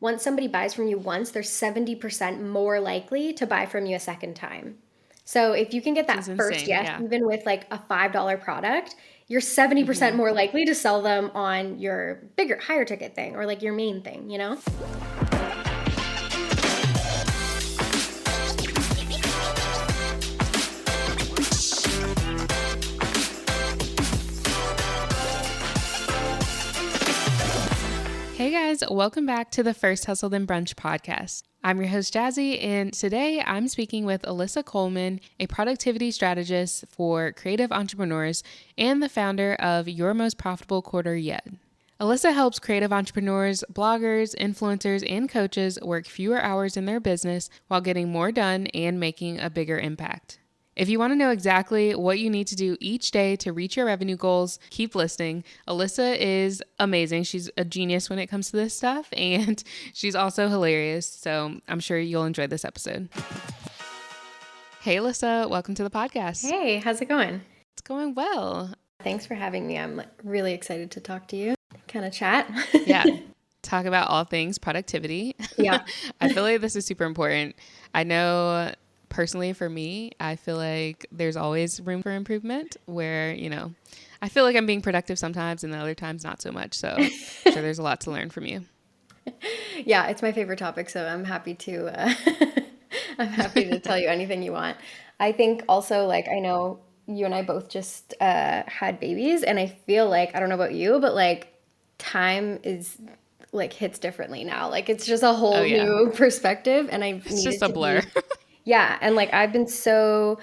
Once somebody buys from you once, they're 70% more likely to buy from you a second time. So if you can get This is that first insane. yes, Yeah. even with like a $5 product, you're 70% Hmm. more likely to sell them on your bigger, higher ticket thing or like your main thing, you know? Hey guys, welcome back to the First Hustle Then Brunch podcast. I'm your host Jazzy, and today I'm speaking with Alyssa Coleman, a productivity strategist for creative entrepreneurs and the founder of Your Most Profitable Quarter Yet. Alyssa helps creative entrepreneurs, bloggers, influencers, and coaches work fewer hours in their business while getting more done and making a bigger impact. If you want to know exactly what you need to do each day to reach your revenue goals, keep listening. Alyssa is amazing. She's a genius when it comes to this stuff, and she's also hilarious. So I'm sure you'll enjoy this episode. Hey, Alyssa, welcome to the podcast. Hey, how's it going? It's going well. Thanks for having me. I'm really excited to talk to you, kind of chat. Yeah. Talk about all things productivity. Yeah. I feel like this is super important. I know personally for me, I feel like there's always room for improvement where, I feel like I'm being productive sometimes and the other times not so much. So I'm sure there's a lot to learn from you. Yeah, it's my favorite topic, so I'm happy to I'm happy to tell you anything you want. I think also like I know you and I both just had babies, and I feel like I don't know about you, but like time is like hits differently now. Like it's just a Oh, whole yeah. new perspective, and I've It's just needed a to blur. be yeah, and like I've been so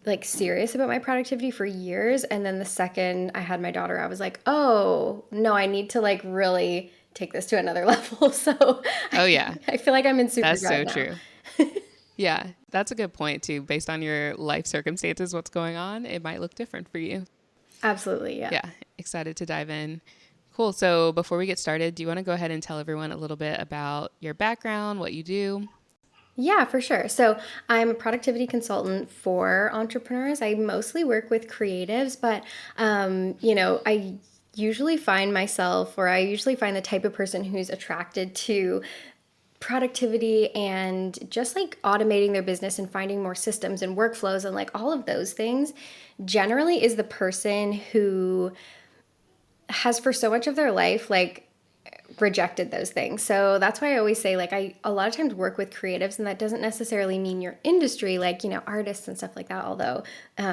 like serious about my productivity for years, and then the second I had my daughter, I was like, "Oh, no, I need to like really take this to another level." So Oh, yeah. I feel like I'm in That's superdrive so now. true. Yeah. That's a good point, too. Based on your life circumstances, what's going on, it might look different for you. Absolutely, yeah. Yeah. Excited to dive in. Cool. So before we get started, do you want to go ahead and tell everyone a little bit about your background, what you do? Yeah, for sure. So I'm a productivity consultant for entrepreneurs. I mostly work with creatives, but I usually find myself, or I usually find the type of person who's attracted to productivity and just like automating their business and finding more systems and workflows and like all of those things generally is the person who has for so much of their life like rejected those things. So that's why I always say like I a lot of times work with creatives, and that doesn't necessarily mean your industry, like artists and stuff like that, although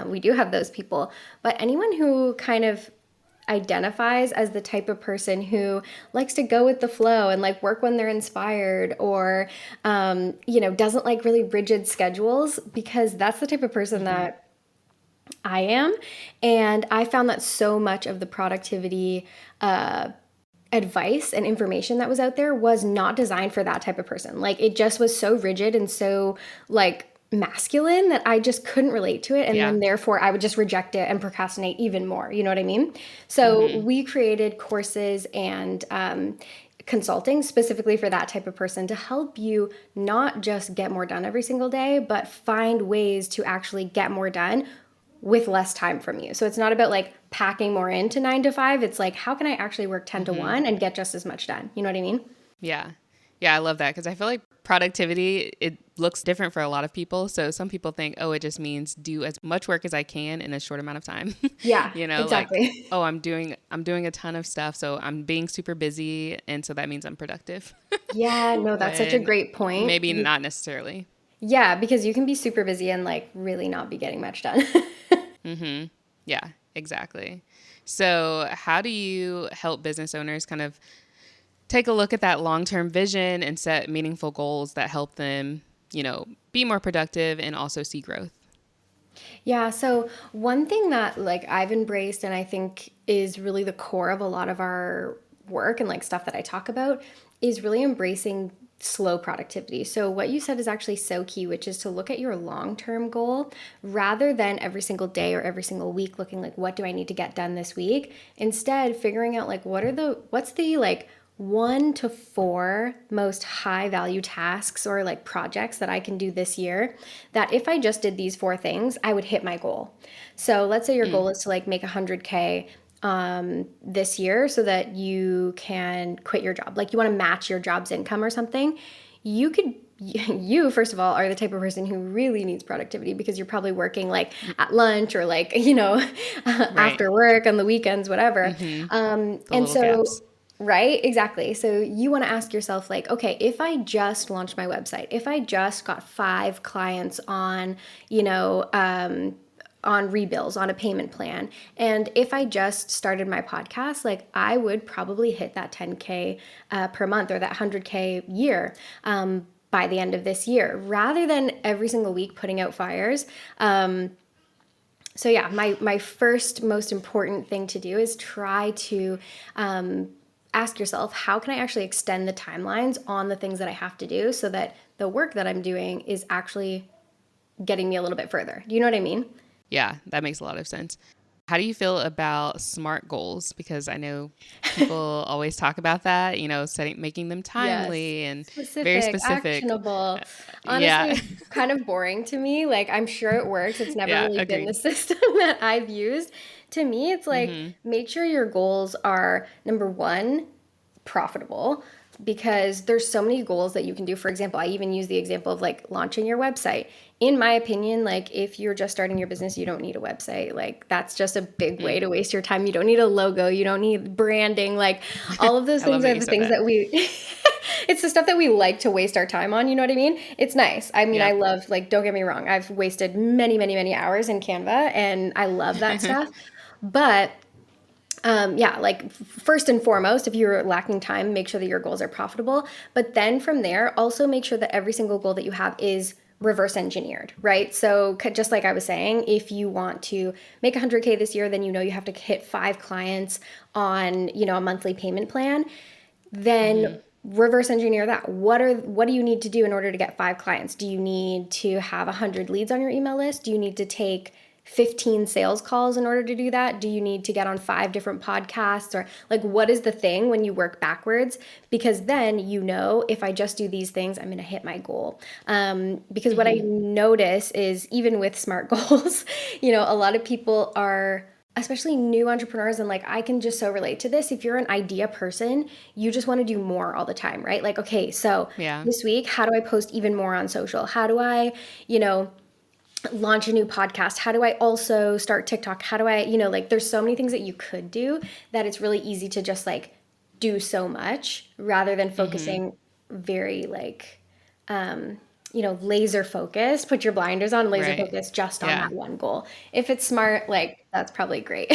we do have those people. But anyone who kind of identifies as the type of person who likes to go with the flow and like work when they're inspired, or doesn't like really rigid schedules, because that's the type of person Mm-hmm. that I am. And I found that so much of the productivity advice and information that was out there was not designed for that type of person. Like it just was so rigid and so like masculine that I just couldn't relate to it. And Yeah. then therefore I would just reject it and procrastinate even more. You know what I mean? So Mm-hmm. we created courses and consulting specifically for that type of person to help you not just get more done every single day, but find ways to actually get more done with less time from you. So it's not about like packing more into 9 to 5. It's like, how can I actually work 10 to Mm-hmm. 1 and get just as much done? You know what I mean? Yeah. Yeah, I love that because I feel like productivity, it looks different for a lot of people. So some people think, oh, it just means do as much work as I can in a short amount of time. Yeah, Like, exactly. oh, I'm doing a ton of stuff, so I'm being super busy, and so that means I'm productive. Yeah, no, that's such a When great point. maybe not necessarily. Yeah, because you can be super busy and like really not be getting much done. Mm-hmm. Yeah, exactly. So, how do you help business owners kind of take a look at that long-term vision and set meaningful goals that help them, be more productive and also see growth? Yeah, so one thing that like I've embraced and I think is really the core of a lot of our work and like stuff that I talk about is really embracing slow productivity. So what you said is actually so key, which is to look at your long-term goal rather than every single day or every single week looking like what do I need to get done this week? Instead, figuring out like what's the like 1 to 4 most high value tasks or like projects that I can do this year that if I just did these 4 things, I would hit my goal. So let's say your Mm, goal is to like make 100K this year so that you can quit your job. Like you want to match your job's income or something. You could, you first of all are the type of person who really needs productivity because you're probably working like at lunch or like, Right. after work on the weekends, whatever. Mm-hmm. The And little so, gaps. right, exactly. So you want to ask yourself, like, okay, if I just launched my website, if I just got 5 clients on rebills on a payment plan. And if I just started my podcast, like I would probably hit that 10K per month or that 100K year by the end of this year, rather than every single week putting out fires. So yeah, my first most important thing to do is try to ask yourself, how can I actually extend the timelines on the things that I have to do so that the work that I'm doing is actually getting me a little bit further. Do you know what I mean? Yeah, that makes a lot of sense. How do you feel about SMART goals? Because I know people always talk about that, making them Yes. timely and very Specific, specific. actionable. Honestly, Yeah. it's kind of boring to me. Like, I'm sure it works. It's never Yeah, really been the agreed. system that I've used. To me, it's like Mm-hmm. make sure your goals are number one, profitable, because there's so many goals that you can do. For example, I even use the example of like launching your website. In my opinion, like if you're just starting your business, you don't need a website. Like that's just a big way Mm. to waste your time. You don't need a logo, you don't need branding. Like all of those I love things that are you the said things that. that we it's the stuff that we like to waste our time on, you know what I mean? It's nice. I mean, I Yep. love, like, don't get me wrong. I've wasted many, many, many hours in Canva and I love that stuff. But yeah, like first and foremost, if you're lacking time, make sure that your goals are profitable. But then from there, also make sure that every single goal that you have is reverse engineered, right? So just like I was saying, if you want to make 100K this year, then you have to hit 5 clients on, a monthly payment plan. Then Mm-hmm. reverse engineer that. What do you need to do in order to get 5 clients? Do you need to have 100 leads on your email list? Do you need to take 15 sales calls in order to do that? Do you need to get on 5 different podcasts? Or like what is the thing when you work backwards? Because then if I just do these things, I'm going to hit my goal. Because what I Mm-hmm. notice is even with SMART goals, a lot of people are, especially new entrepreneurs, and like I can just so relate to this. If you're an idea person, you just want to do more all the time, right? Like, okay, so Yeah. this week, how do I post even more on social? How do I, you know, launch a new podcast? How do I also start TikTok? How do I, like there's so many things that you could do that it's really easy to just like do so much rather than Mm-hmm. focusing very like laser focus, put your blinders on, laser Right. focus just on Yeah. that one goal. If it's smart, like that's probably great.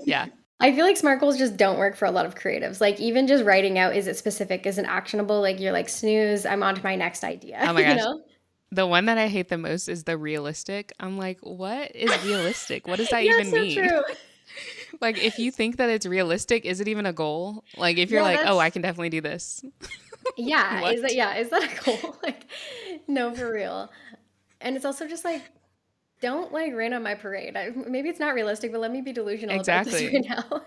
Yeah. I feel like SMART goals just don't work for a lot of creatives. Like even just writing out, is it specific? Is it actionable? Like you're like, snooze, I'm on to my next idea, Oh my gosh. The one that I hate the most is the realistic. I'm like, what is realistic? What does that Yeah, even so mean? true. Like, if you think that it's realistic, is it even a goal? Like, if you're Yeah, like, oh, I that's can definitely do this. yeah. Is that What? yeah, is that a goal? Like, no, for real. And it's also just like, don't like rain on my parade. Maybe it's not realistic, but let me be delusional about this Exactly. right now.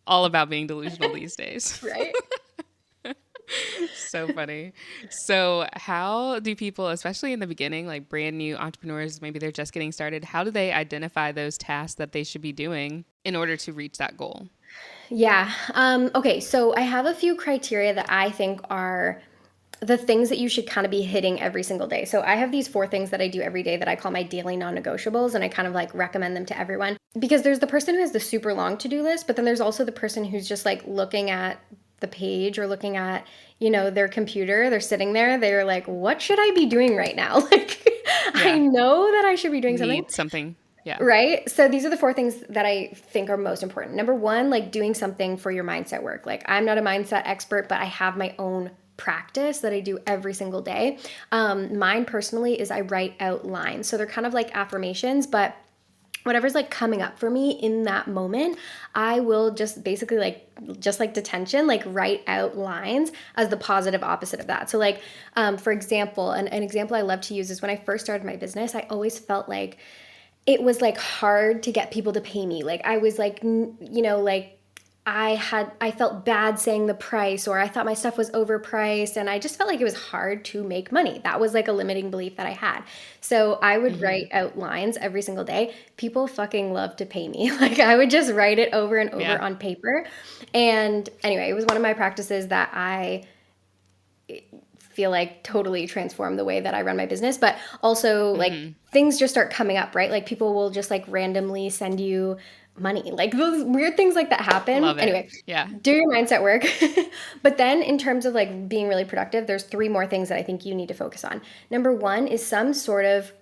All about being delusional these days. Right? So funny. So, how do people, especially in the beginning, like brand new entrepreneurs, maybe they're just getting started, how do they identify those tasks that they should be doing in order to reach that goal? Yeah. Okay, so I have a few criteria that I think are the things that you should kind of be hitting every single day. So I have these 4 things that I do every day that I call my daily non-negotiables, and I kind of like recommend them to everyone because there's the person who has the super long to-do list, but then there's also the person who's just like looking at the page or looking at, their computer. They're sitting there. They're like, "What should I be doing right now?" Like I Yeah. know that I should be doing something. Need something. Yeah. Right? So these are the 4 things that I think are most important. Number one, like doing something for your mindset work. Like I'm not a mindset expert, but I have my own practice that I do every single day. Mine personally is I write out lines. So they're kind of like affirmations, but whatever's like coming up for me in that moment, I will just basically just like detention, like write out lines as the positive opposite of that. So like, for example, an example I love to use is when I first started my business, I always felt like it was like hard to get people to pay me. Like I was like, like I felt bad saying the price, or I thought my stuff was overpriced, and I just felt like it was hard to make money. That was like a limiting belief that I had. So I would Mm-hmm. write out lines every single day. People fucking love to pay me. Like I would just write it over and over Yeah. on paper. And anyway, it was one of my practices that I feel like totally transformed the way that I run my business. But also, like, Mm-hmm. things just start coming up, right? Like, people will just like randomly send you money. Like, those weird things like that happen. Love it. Anyway, Yeah. do your mindset work. But then, in terms of like being really productive, there's three more things that I think you need to focus on. Number one is some sort of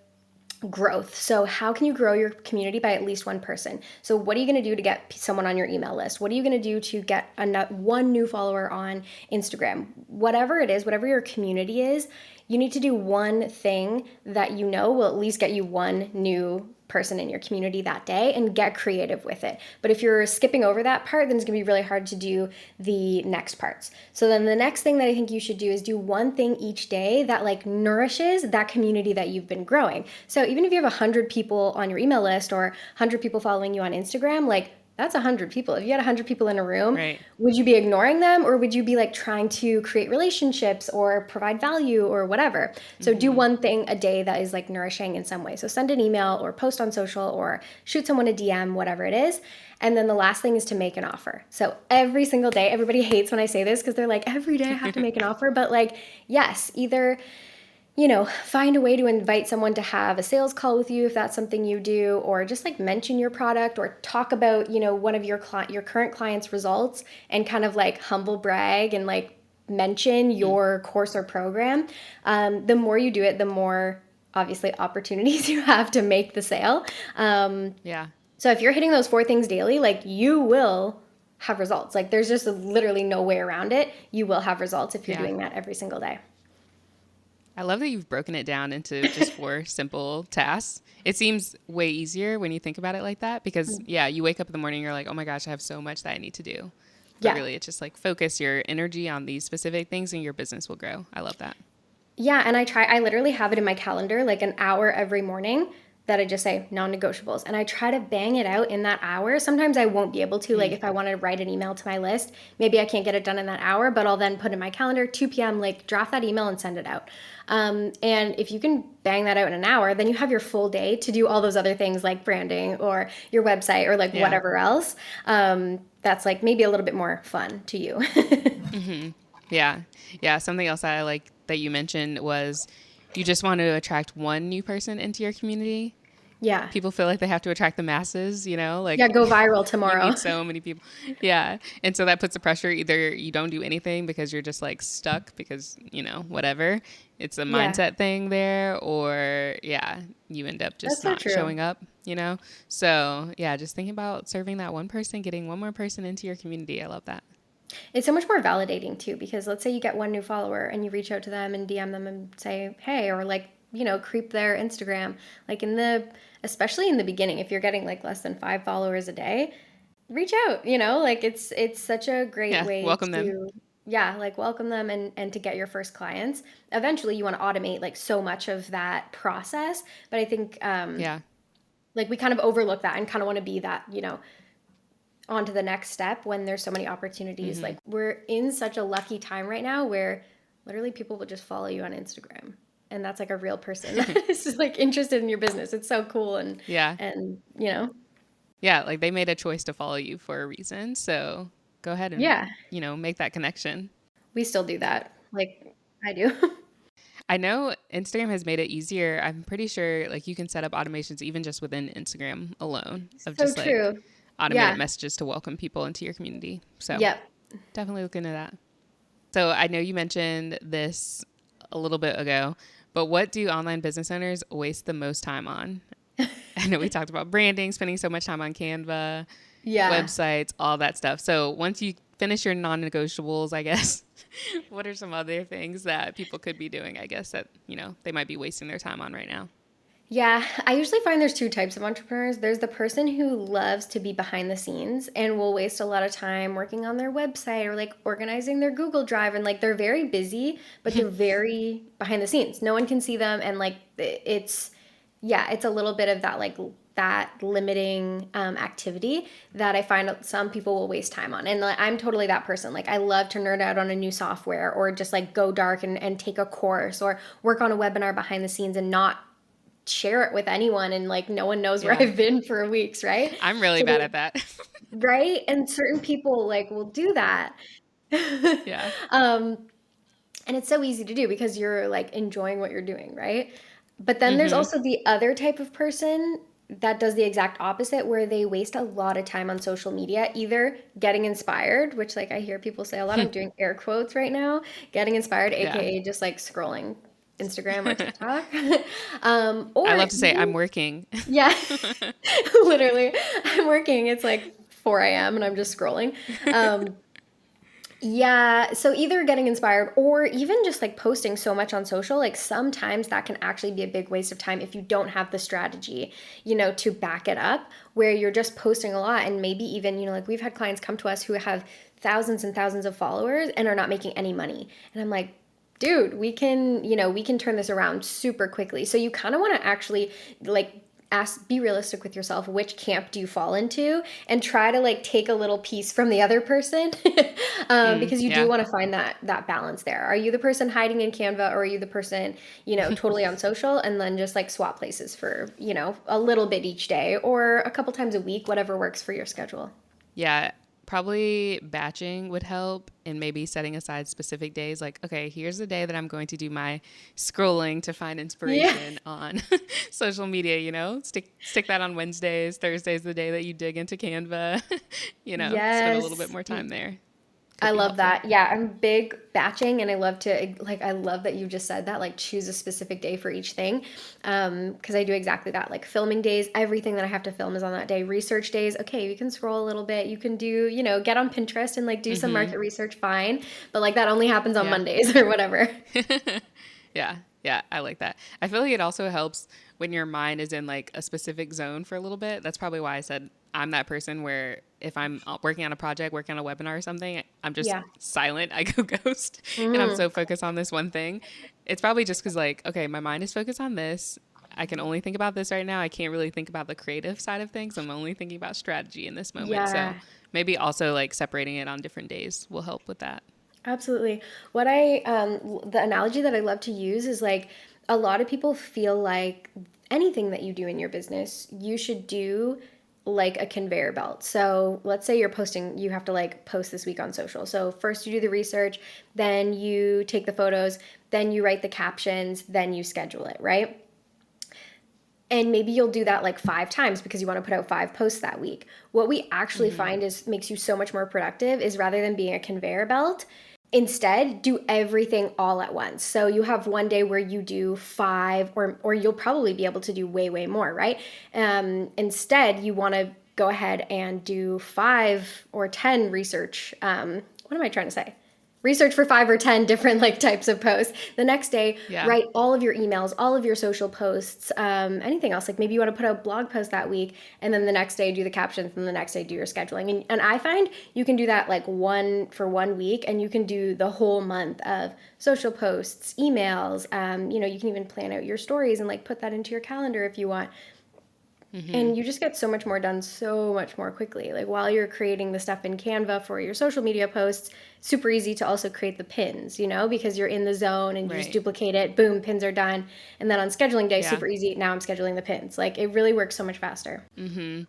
growth. So, how can you grow your community by at least one person? So, what are you going to do to get someone on your email list? What are you going to do to get one new follower on Instagram? Whatever it is, whatever your community is, you need to do one thing that you know will at least get you one new person in your community that day and get creative with it. But if you're skipping over that part, then it's going to be really hard to do the next parts. So then the next thing that I think you should do is do one thing each day that like nourishes that community that you've been growing. So even if you have 100 people on your email list or 100 people following you on Instagram, like that's 100 people. If you had 100 people in a room, Right. would you be ignoring them, or would you be like trying to create relationships or provide value or whatever? So do Mm-hmm. one thing a day that is like nourishing in some way. So send an email or post on social or shoot someone a DM, whatever it is. And then the last thing is to make an offer. So every single day, everybody hates when I say this because they're like, every day I have to make an offer. But like, yes, either find a way to invite someone to have a sales call with you if that's something you do, or just like mention your product or talk about, one of your current clients' results and kind of like humble brag and like mention your course or program. The more you do it, the more obviously opportunities you have to make the sale. Yeah. So if you're hitting those four things daily, like you will have results. Like there's just literally no way around it. You will have results if you're Yeah. doing that every single day. I love that you've broken it down into just four simple tasks. It seems way easier when you think about it like that because, yeah, you wake up in the morning, you're like, oh my gosh, I have so much that I need to do. But Yeah. really, it's just like focus your energy on these specific things and your business will grow. I love that. Yeah, and I literally have it in my calendar like an hour every morning that I just say non-negotiables. And I try to bang it out in that hour. Sometimes I won't be able to, like if I want to write an email to my list, maybe I can't get it done in that hour, but I'll then put in my calendar 2 p.m., like draft that email and send it out. And if you can bang that out in an hour, then you have your full day to do all those other things like branding or your website or like Yeah. whatever else. That's like maybe a little bit more fun to you. Yeah. Yeah. Something else I like that you mentioned was you just want to attract one new person into your community. Yeah. People feel like they have to attract the masses, Yeah, like go viral you tomorrow. meet so many people. Yeah. And so that puts the pressure. Either you don't do anything because you're just like stuck because, whatever. It's a Yeah, mindset thing there. Or, yeah, you end up that's just so not true. showing up. So, yeah, just thinking about serving that one person, getting one more person into your community. I love that. It's so much more validating too, because let's say you get one new follower and you reach out to them and DM them and say, hey, or like, creep their Instagram. Like especially in the beginning, if you're getting like less than 5 followers a day, reach out, like it's such a great Yeah. way Welcome them. to, yeah, like welcome them and to get your first clients. Eventually you want to automate like so much of that process. But I think, Yeah. like we kind of overlook that and kind of want to be that, on to the next step when there's so many opportunities. Mm-hmm. Like we're in such a lucky time right now where literally people will just follow you on Instagram. And that's like a real person that is like interested in your business. It's so cool Yeah. and Yeah. Like they made a choice to follow you for a reason. So go ahead and, yeah, make that connection. we still do that. Like I do. I know Instagram has made it easier. I'm pretty sure like you can set up automations even just within Instagram alone of So just like true. automated Yeah. messages to welcome people into your community. So Yep. definitely look into that. So I know you mentioned this a little bit ago, but what do online business owners waste the most time on? I know we talked about branding, spending so much time on Canva, Yeah. websites, all that stuff. So once you finish your non-negotiables, I guess, what are some other things that people could be doing, I guess, that, they might be wasting their time on right now? Yeah, I usually find there's two types of entrepreneurs. There's the person who loves to be behind the scenes and will waste a lot of time working on their website or like organizing their Google Drive, and like they're very busy, but they're very behind the scenes. No one can see them, and like it's yeah, it's a little bit of that like that limiting activity that I find some people will waste time on. And like, I'm totally that person. Like I love to nerd out on a new software or just like go dark and take a course or work on a webinar behind the scenes and not share it with anyone. And like no one knows where Yeah. I've been for weeks, right? I'm really So bad at that. right? And certain people like will do that. Yeah. um, and it's so easy to do because you're like enjoying what you're doing, right? But then there's Mm-hmm. also the other type of person that does the exact opposite, where they waste a lot of time on social media, either getting inspired, which like I hear people say a lot, I'm doing air quotes right now, getting inspired, Yeah. aka just like scrolling Instagram or TikTok. I Or love to say I'm even, working. yeah, literally, I'm working. It's like 4 a.m. and I'm just scrolling. Um, yeah, so either getting inspired or even just like posting so much on social, like sometimes that can actually be a big waste of time if you don't have the strategy, to back it up, where you're just posting a lot and maybe even, like we've had clients come to us who have thousands and thousands of followers and are not making any money. And I'm like, dude, we can turn this around super quickly. So you kind of want to actually like be realistic with yourself. Which camp do you fall into, and try to like take a little piece from the other person, because you do Yeah. want to find that balance there. Are you the person hiding in Canva, or are you the person totally on social, and then just like swap places for a little bit each day or a couple times a week, whatever works for your schedule. Yeah, probably batching would help and maybe setting aside specific days like, okay, here's the day that I'm going to do my scrolling to find Yeah. inspiration on social media, Stick that on Wednesdays, Thursdays the day that you dig into Canva, spend a little bit Yes. more time there. I Could be love helpful. that. Yeah, I'm big batching, and I love to like I love that you just said that, like choose a specific day for each thing. Because I do exactly that. Like filming days, everything that I have to film is on that day. Research days, okay, you can scroll a little bit. You can do, get on Pinterest and like do some Mhm. market research, fine. But like that only happens on Yeah. Mondays or whatever. Yeah, yeah, I like that. I feel like it also helps when your mind is in like a specific zone for a little bit. That's probably why I said I'm that person where if I'm working on a project, working on a webinar or something, I'm just Yeah. silent. I go ghost and I'm Mm, so focused on this one thing. It's probably just because, like, okay, my mind is focused on this. I can only think about this right now. I can't really think about the creative side of things. I'm only thinking about strategy in this moment. So yeah. maybe also like separating it on different days will help with that. Absolutely. The analogy that I love to use is like a lot of people feel like anything that you do in your business, you should do like a conveyor belt. So let's say you're posting, you have to like post this week on social. So first you do the research, then you take the photos, then you write the captions, then you schedule it, right? And maybe you'll do that like 5 times because you want to put out 5 posts that week. What we actually Mm-hmm. find is makes you so much more productive is, rather than being a conveyor belt, instead do everything all at once. So you have one day where you do 5, or you'll probably be able to do way more, right? Instead, you want to go ahead and do 5 or 10 research. What am I trying to say? Research for 5 or 10 different like types of posts. The next day, Yeah. write all of your emails, all of your social posts, anything else. Like maybe you want to put out blog post that week, and then the next day do the captions, and the next day do your scheduling. And I find you can do that like one week, and you can do the whole month of social posts, emails. You can even plan out your stories and like put that into your calendar if you want. Mm-hmm. And you just get so much more done so much more quickly. Like while you're creating the stuff in Canva for your social media posts, super easy to also create the pins, because you're in the zone and you just Right. duplicate it, boom, pins are done. And then on scheduling day, Yeah. super easy. Now I'm scheduling the pins. Like it really works so much faster. Mm-hmm.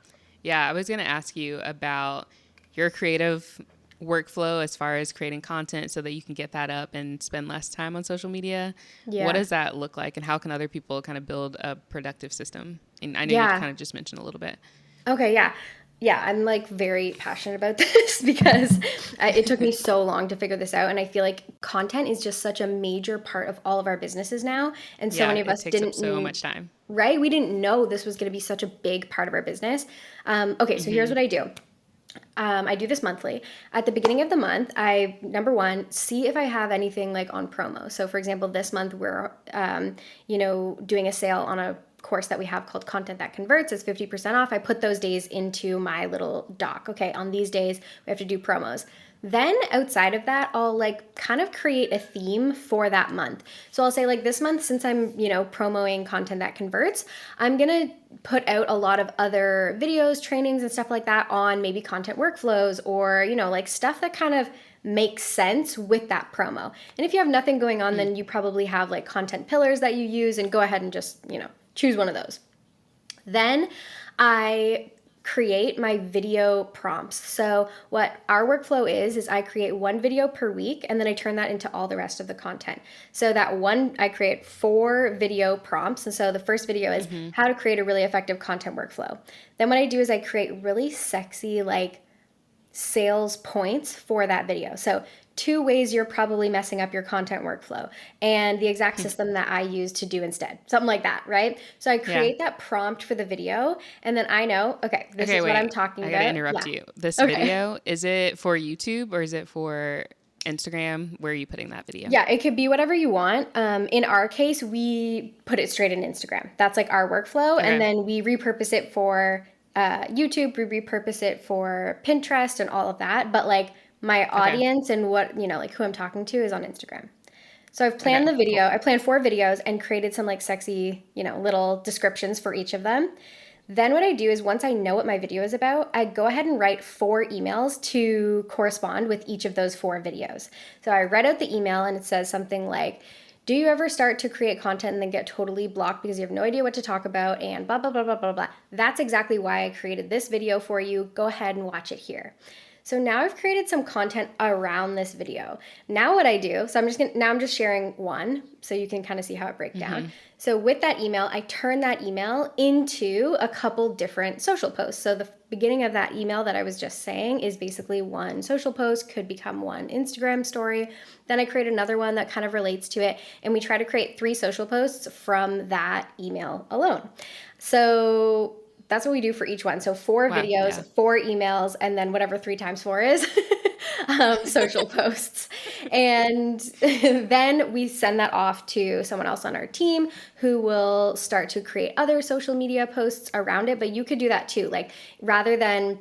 Yeah, I was going to ask you about your creative workflow as far as creating content so that you can get that up and spend less time on social media. What Yeah. does that look like, and how can other people kind of build a productive system? And I know you Yeah. kind of just mentioned a little bit. Okay, yeah. Yeah, I'm like very passionate about this because it took me so long to figure this out. And I feel like content is just such a major part of all of our bubusinesses now. And so Yeah, many of it us takes up didn't, so much time. right? We didn't know this was going to be such a big part of our business. Okay, so here's Mm-hmm. what I do. I do this monthly. At the beginning of the month, number one, see if I have anything like on promo. So, for example, this month we're, doing a sale on a course that we have called Content That Converts. It's 50% off. I put those days into my little doc. Okay, on these days we have to do promos. Then outside of that, I'll like kind of create a theme for that month. So I'll say like this month, since I'm, promoting content that converts, I'm going to put out a lot of other videos, trainings and stuff like that on maybe content workflows or, like stuff that kind of makes sense with that promo. And if you have nothing going on, then you probably have like content pillars that you use, and go ahead and just, choose one of those. Then I create my video prompts. So what our workflow is I create one video per week, and then I turn that into all the rest of the content. So that one, I create 4 video prompts. And so the first video is how to create a really effective content workflow. Then what I do is I create really sexy, like, sales points for that video. So 2 ways you're probably messing up your content workflow, and the exact system that I use to do instead. Something like that, right? So I Yeah. create that prompt for the video, and then I know, okay, this Okay, is what I'm wait. talking I gotta about. interrupt Yeah. you. This Okay. video, is it for YouTube or is it for Instagram? Where are you putting that video? Yeah, it could be whatever you want. In our case, we put it straight in Instagram. That's like our workflow. And Okay. then we repurpose it for YouTube, we repurpose it for Pinterest and all of that. But like my Okay. audience and what, like who I'm talking to is on Instagram. So I've planned Okay. the video. Cool. I planned 4 videos and created some like sexy, little descriptions for each of them. Then what I do is once I know what my video is about, I go ahead and write 4 emails to correspond with each of those 4 videos. So I write out the email and it says something like, do you ever start to create content and then get totally blocked because you have no idea what to talk about and blah, blah, blah, blah, blah, blah. That's exactly why I created this video for you. Go ahead and watch it here. So now I've created some content around this video. Now what I do, so I'm just sharing one so you can kind of see how it breaks down. So with that email, I turn that email into a couple different social posts. So the beginning of that email that I was just saying is basically one social post, could become one Instagram story. Then I create another one that kind of relates to it. And we try to create 3 social posts from that email alone. So that's what we do for each one. So 4 Wow. videos, Yeah. 4 emails, and then whatever 3 times 4 is, social posts. And then we send that off to someone else on our team who will start to create other social media posts around it. But you could do that too. Like rather than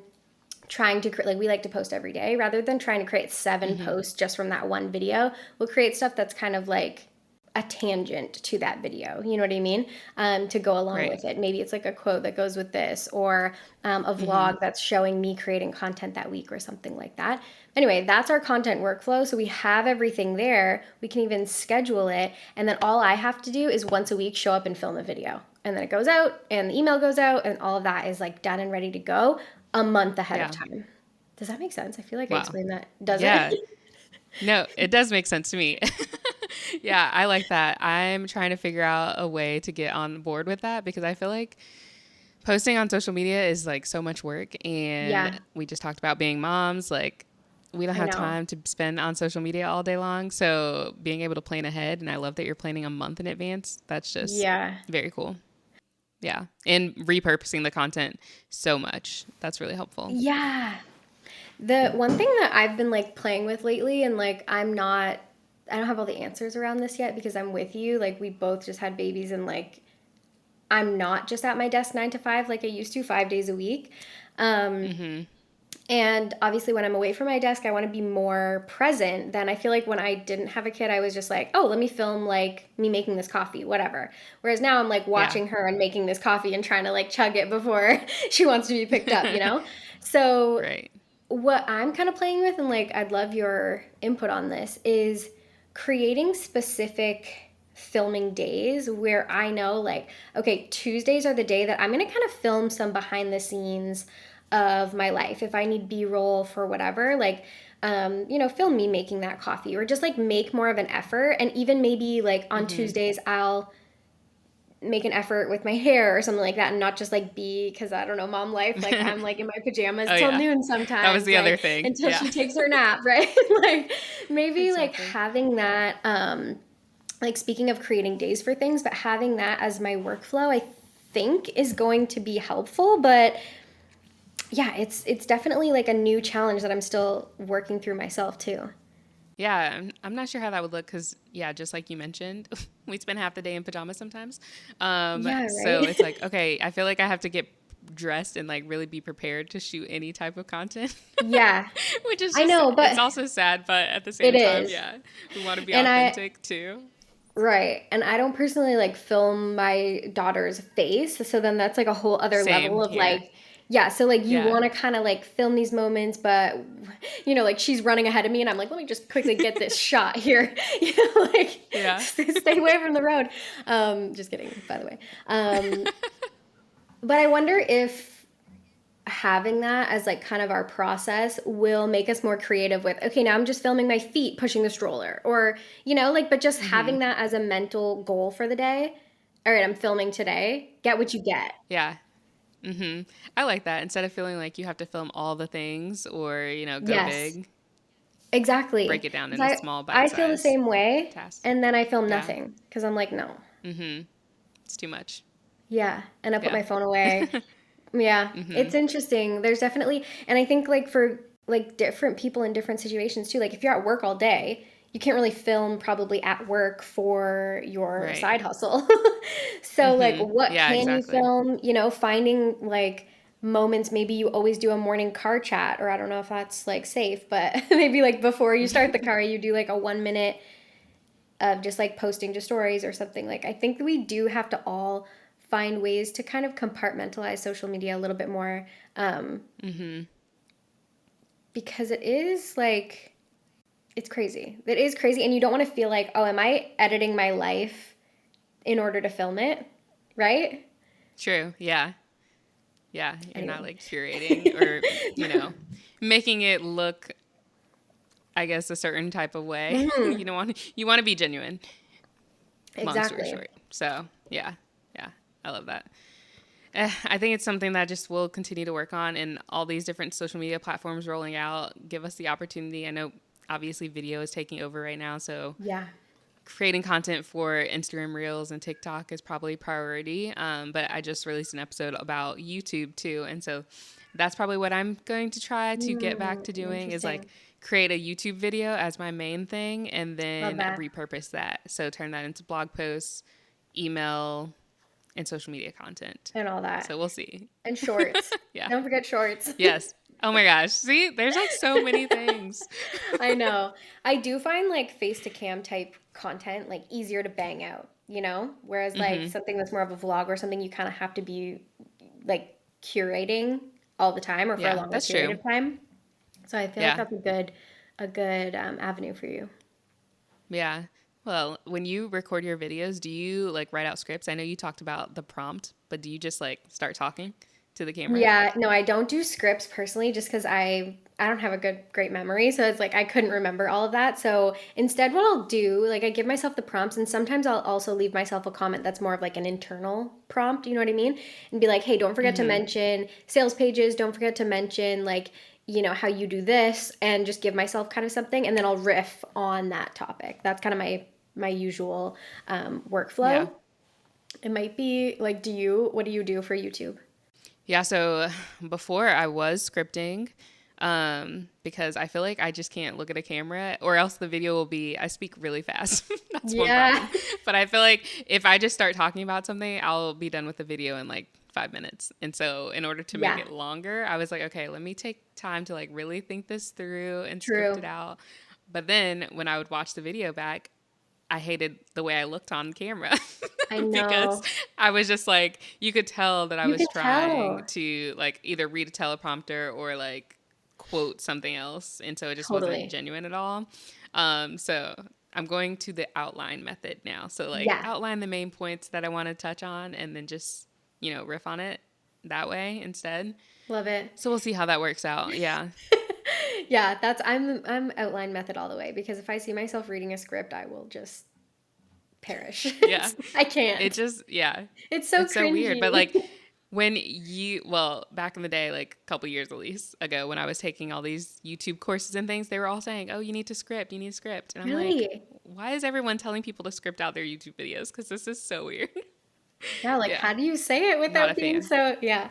trying to like we like to post every day, rather than trying to create 7 posts just from that one video, we'll create stuff that's kind of like a tangent to that video, you know what I mean? To go along Right. with it. Maybe it's like a quote that goes with this, or a vlog that's showing me creating content that week or something like that. Anyway, that's our content workflow. So we have everything there. We can even schedule it. And then all I have to do is once a week show up and film a video. And then it goes out and the email goes out and all of that is like done and ready to go a month ahead of Yeah. time. Does that make sense? I feel like I Wow. explained that. Does it? Yeah. No, it does make sense to me. Yeah, I like that. I'm trying to figure out a way to get on board with that because I feel like posting on social media is like so much work. And Yeah, we just talked about being moms. Like, we don't I have know. time to spend on social media all day long. So, being able to plan ahead, and I love that you're planning a month in advance. That's just Yeah. very cool. Yeah. And repurposing the content so much. That's really helpful. Yeah. The one thing that I've been like playing with lately, and like I don't have all the answers around this yet because I'm with you. Like we both just had babies, and like I'm not just at my desk 9 to 5 like I used to 5 days a week. Um, and obviously, when I'm away from my desk, I want to be more present than I feel like when I didn't have a kid, I was just like, oh, let me film like me making this coffee, whatever. Whereas now I'm like Yeah. watching her and making this coffee and trying to like chug it before she wants to be picked up? So Right. what I'm kind of playing with, and like I'd love your input on this, is creating specific filming days where I know like, okay, Tuesdays are the day that I'm going to kind of film some behind the scenes of my life. If I need B-roll for whatever, like, film me making that coffee, or just like make more of an effort. And even maybe like on Tuesdays, I'll make an effort with my hair or something like that, and not just like be, because I don't know, mom life, like I'm like in my pajamas Oh, till yeah. noon That was sometimes, the other like thing. until Yeah. she takes her nap, right? Like maybe like Exactly. having that, like speaking of creating days for things, but having that as my workflow, I think is going to be helpful. But yeah, it's definitely like a new challenge that I'm still working through myself too. Yeah, I'm not sure how that would look because, yeah, just like you mentioned, we spend half the day in pajamas sometimes. Yeah, So right. it's like, okay, I feel like I have to get dressed and like really be prepared to shoot any type of content. Yeah, Which is I just, know, it's but also sad, but at the it same time, is. yeah, we want to be And I authentic too. Right. And I don't personally like film my daughter's face. So then that's like a whole other Same level of here. like, yeah. So like you Yeah. want to kind of like film these moments, but like she's running ahead of me and I'm like, let me just quickly get this shot here. Like Yeah. stay away from the road. Just kidding, by the way. But I wonder if having that as like kind of our process will make us more creative with, okay, now I'm just filming my feet pushing the stroller, or like, but just Mm-hmm. having that as a mental goal for the day. All right, I'm filming today, get what you get. Yeah. Mm-hmm. I like that. Instead of feeling like you have to film all the things or, go Yes, big, break exactly. it down 'Cause into I small I feel the bite-sized same way, tasks. and then I film Yeah. nothing because I'm like, no. Mm-hmm. It's too much. Yeah, and I put Yeah. my phone away. Yeah, Mm-hmm. it's interesting. There's definitely, and I think like for like different people in different situations too. Like if you're at work all day, you can't really film probably at work for your Right. side hustle. So like Mm-hmm. what Yeah, can you exactly. film? Finding like moments, maybe you always do a morning car chat, or I don't know if that's like safe, but maybe like before you start the car, you do like a 1 minute of just like posting to stories or something. Like I think we do have to all find ways to kind of compartmentalize social media a little bit more, um, Mm-hmm. because it is like it's crazy. It is crazy, and you don't want to feel like, oh, am I editing my life in order to film it, right? True. Yeah. Yeah. You're not Anyway. like curating or, you know, making it look, I guess, a certain type of way. Hmm. You want to be genuine, long story Exactly. short. So, yeah. Yeah. I love that. I think it's something that just will continue to work on, and all these different social media platforms rolling out give us the opportunity. I know obviously video is taking over right now, so Yeah. creating content for Instagram Reels and TikTok is probably priority. But I just released an episode about YouTube too, and so that's probably what I'm going to try to get back to doing is like Interesting. create a YouTube video as my main thing, and Love then that. repurpose that. So turn that into blog posts, email, and social media content. And all that. So we'll see. And shorts. Yeah. Don't forget shorts. Yes. Oh my gosh. See, there's like so many things. I know. I do find like face to cam type content like easier to bang out, Whereas like Mm-hmm. something that's more of a vlog or something you kind of have to be like curating all the time or for a Yeah, longer that's period true. of time. So I feel like Yeah. that's a good avenue for you. Yeah. Well, when you record your videos, do you like write out scripts? I know you talked about the prompt, but do you just like start talking to the camera? Yeah, no, I don't do scripts personally just because I don't have a great memory. So it's like I couldn't remember all of that. So instead what I'll do, like I give myself the prompts and sometimes I'll also leave myself a comment that's more of like an internal prompt, you know what I mean? And be like, hey, don't forget to Mm-hmm. mention sales pages, don't forget to mention like, how you do this and just give myself kind of something and then I'll riff on that topic. That's kind of my usual Yeah. workflow. It might be like, what do you do for YouTube? Yeah. So before I was scripting, because I feel like I just can't look at a camera or else the video will be, I speak really fast. That's one Yeah. problem. But I feel like if I just start talking about something, I'll be done with the video in like 5 minutes. And so in order to make Yeah. it longer, I was like, okay, let me take time to like really think this through and script True. it out. But then when I would watch the video back, I hated the way I looked on camera I because know. I was just like, you could tell that I You was could trying tell. to like either read a teleprompter or like quote something else. And so it just wasn't Totally. genuine at all. So I'm going to the outline method now. So like Yeah. outline the main points that I want to touch on and then just, riff on it that way instead. Love it. So we'll see how that works out. Yeah. Yeah, I'm outline method all the way because if I see myself reading a script, I will just perish. Yeah. I It can't. just, yeah. It's so It's so weird. But cringy. like, well, back in the day, like a couple years at least ago, when I was taking all these YouTube courses and things, they were all saying, oh, you need to script. And I'm like, Really? why is everyone telling people to script out their YouTube videos? Because this is so weird. Yeah, like Yeah, how do you say it not a without being fan. so, yeah.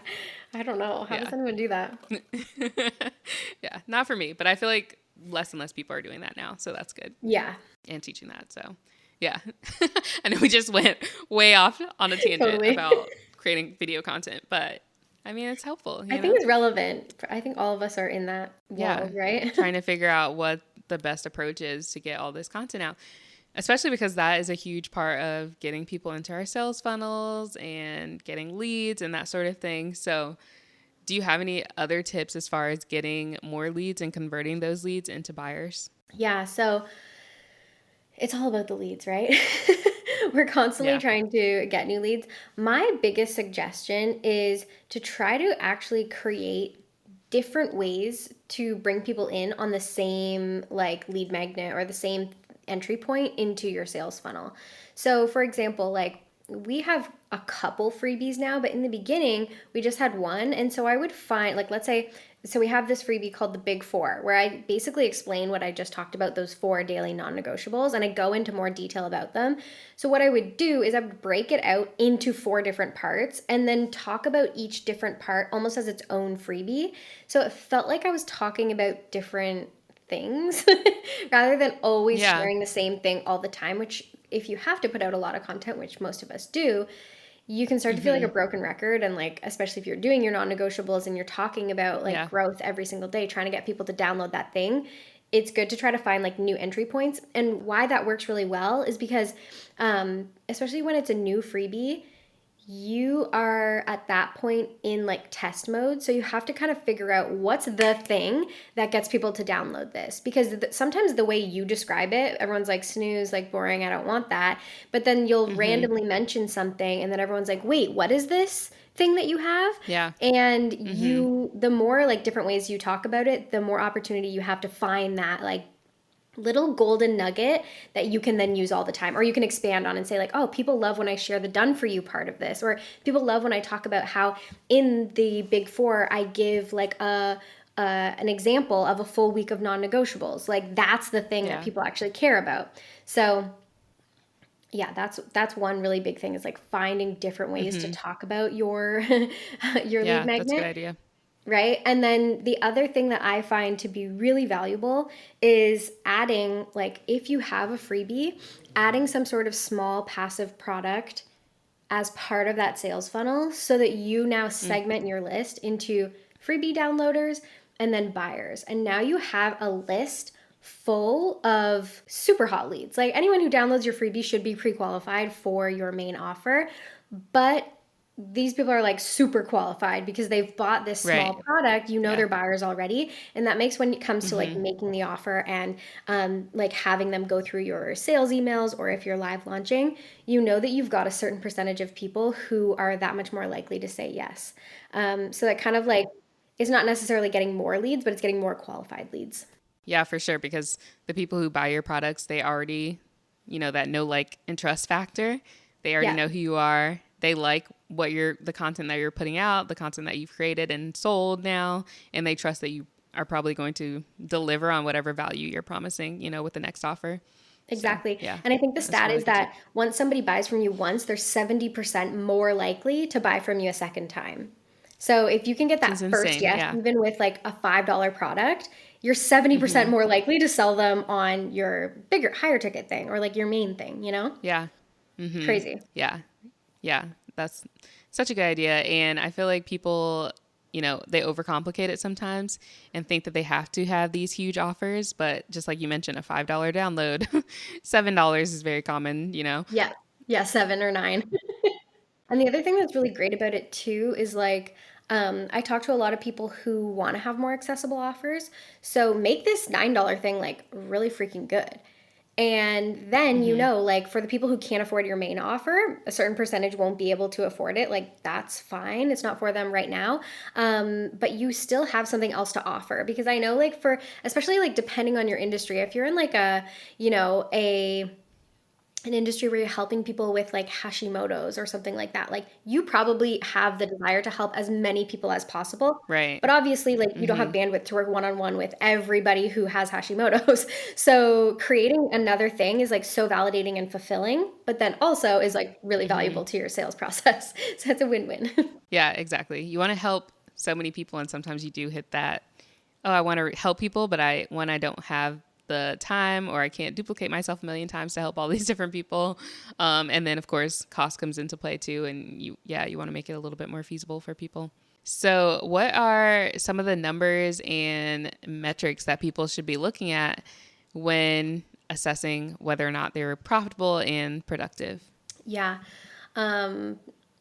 I don't know. How does Yeah. anyone do that? Yeah, not for me. But I feel like less and less people are doing that now. So that's good. Yeah, And teaching that. So, yeah. I know we just went way off on a tangent totally. about creating video content, but I mean, it's helpful, I you think know? it's relevant. I think all of us are in that Yeah. world, right? Trying to figure out what the best approach is to get all this content out, especially because that is a huge part of getting people into our sales funnels and getting leads and that sort of thing. So, do you have any other tips as far as getting more leads and converting those leads into buyers? Yeah, so it's all about the leads, right? We're constantly Yeah. trying to get new leads. My biggest suggestion is to try to actually create different ways to bring people in on the same like lead magnet or the same entry point into your sales funnel. So, for example, like we have a couple freebies now, but in the beginning, we just had one. And so I would find, like, let's say, so we have this freebie called the Big Four, where I basically explain what I just talked about, those four daily non negotiables, and I go into more detail about them. So, what I would do is I would break it out into four different parts and then talk about each different part almost as its own freebie. So, it felt like I was talking about different things rather than always Yeah. sharing the same thing all the time, which if you have to put out a lot of content, which most of us do, you can start to feel like a Mhm. broken record. And like, especially if you're doing your non-negotiables and you're talking about like Yeah. growth every single day, trying to get people to download that thing, it's good to try to find like new entry points. And why that works really well is because especially when it's a new freebie, you are at that point in like test mode. So you have to kind of figure out what's the thing that gets people to download this. Because sometimes the way you describe it, everyone's like, snooze, like boring, I don't want that. But then you'll Mhm. randomly mention something and then everyone's like, wait, what is this thing that you have? Yeah. And Mhm. the more like different ways you talk about it, the more opportunity you have to find that like little golden nugget that you can then use all the time, or you can expand on and say like, oh, people love when I share the done for you part of this, or people love when I talk about how in the Big Four I give like an example of a full week of non-negotiables. Like that's the thing that Yeah. people actually care about. So yeah, that's one really big thing, is like finding different ways to Mhm. talk about your your lead Yeah, that's a good magnet. idea. Right. And then the other thing that I find to be really valuable is adding, like, if you have a freebie, adding some sort of small passive product as part of that sales funnel so that you now Mm. segment your list into freebie downloaders and then buyers. And now you have a list full of super hot leads. Like anyone who downloads your freebie should be pre qualified for your main offer. But these people are like super qualified because they've bought this small Right. product, Yeah. they're buyers already. And that makes, when it comes to like Mhm. making the offer and like having them go through your sales emails, or if you're live launching, that you've got a certain percentage of people who are that much more likely to say yes. So that kind of like is not necessarily getting more leads, but it's getting more qualified leads. Yeah, for sure. Because the people who buy your products, they already, that know, like, and trust factor. They already Yeah, know who you are. They like the content that you're putting out, the content that you've created and sold now, and they trust that you are probably going to deliver on whatever value you're promising, with the next offer. So, exactly. yeah, And I think the that's a stat really is good tip. that once somebody buys from you once, they're 70% more likely to buy from you a second time. So if you can get Seems that first insane. yes, Yeah. even with like a $5 product, you're 70% Mhm. more likely to sell them on your bigger, higher ticket thing, or like your main thing, Yeah. Mhm. Crazy. Yeah. Yeah, that's such a good idea. And I feel like people, they overcomplicate it sometimes and think that they have to have these huge offers. But just like you mentioned, a $5 download, $7 is very common. Yeah. Yeah, 7 or 9. And the other thing that's really great about it too is like, I talk to a lot of people who want to have more accessible offers. So make this $9 thing like really freaking good. And then, Hmm. like for the people who can't afford your main offer, a certain percentage won't be able to afford it. Like that's fine. It's not for them right now. But you still have something else to offer, because I know like for, especially like depending on your industry, if you're in like a an industry where you're helping people with like Hashimoto's or something like that, like you probably have the desire to help as many people as possible. Right. But obviously, like you don't have Hmm. bandwidth to work one on one with everybody who has Hashimoto's. So creating another thing is like so validating and fulfilling, but then also is like really Hmm. valuable to your sales process. So it's a win win. Yeah, exactly. You want to help so many people, and sometimes you do hit that. Oh, I want to help people, but I don't have the time, or I can't duplicate myself a million times to help all these different people. And then of course cost comes into play too, and you want to make it a little bit more feasible for people. So, what are some of the numbers and metrics that people should be looking at when assessing whether or not they're profitable and productive? Yeah. Um,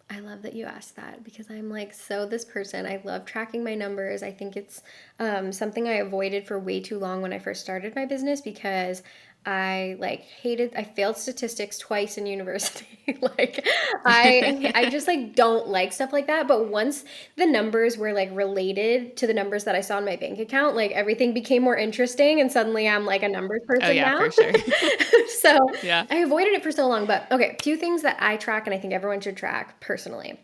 I love that you asked that because I'm like, so this person, I love tracking my numbers. I think it's something I avoided for way too long when I first started my business because I failed statistics twice in university. I just like don't like stuff like that. But once the numbers were like related to the numbers that I saw in my bank account, like everything became more interesting and suddenly I'm like a numbers Oh, person yeah, now. for sure. So Yeah. I avoided it for so long, but okay, few things that I track and I think everyone should track personally.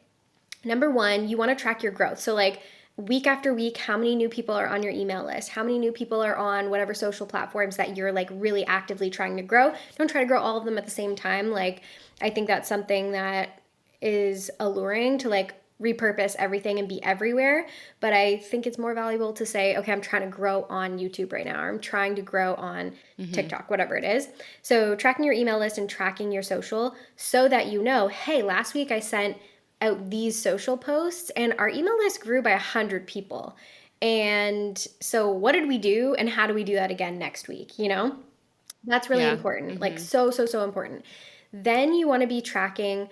Number one, you want to track your growth. So, like, week after week, how many new people are on your email list? How many new people are on whatever social platforms that you're like really actively trying to grow? Don't try to grow all of them at the same time. Like, I think that's something that is alluring to like repurpose everything and be everywhere. But I think it's more valuable to say, okay, I'm trying to grow on YouTube right now, or I'm trying to grow on Mm-hmm. TikTok, whatever it is. So, tracking your email list and tracking your social so that you know, hey, last week I sent out these social posts and our email list grew by 100 people. And so, what did we do and how do we do that again next week? You know? That's really Yeah. important, like Mm-hmm. so, so, so important. Then you want to be tracking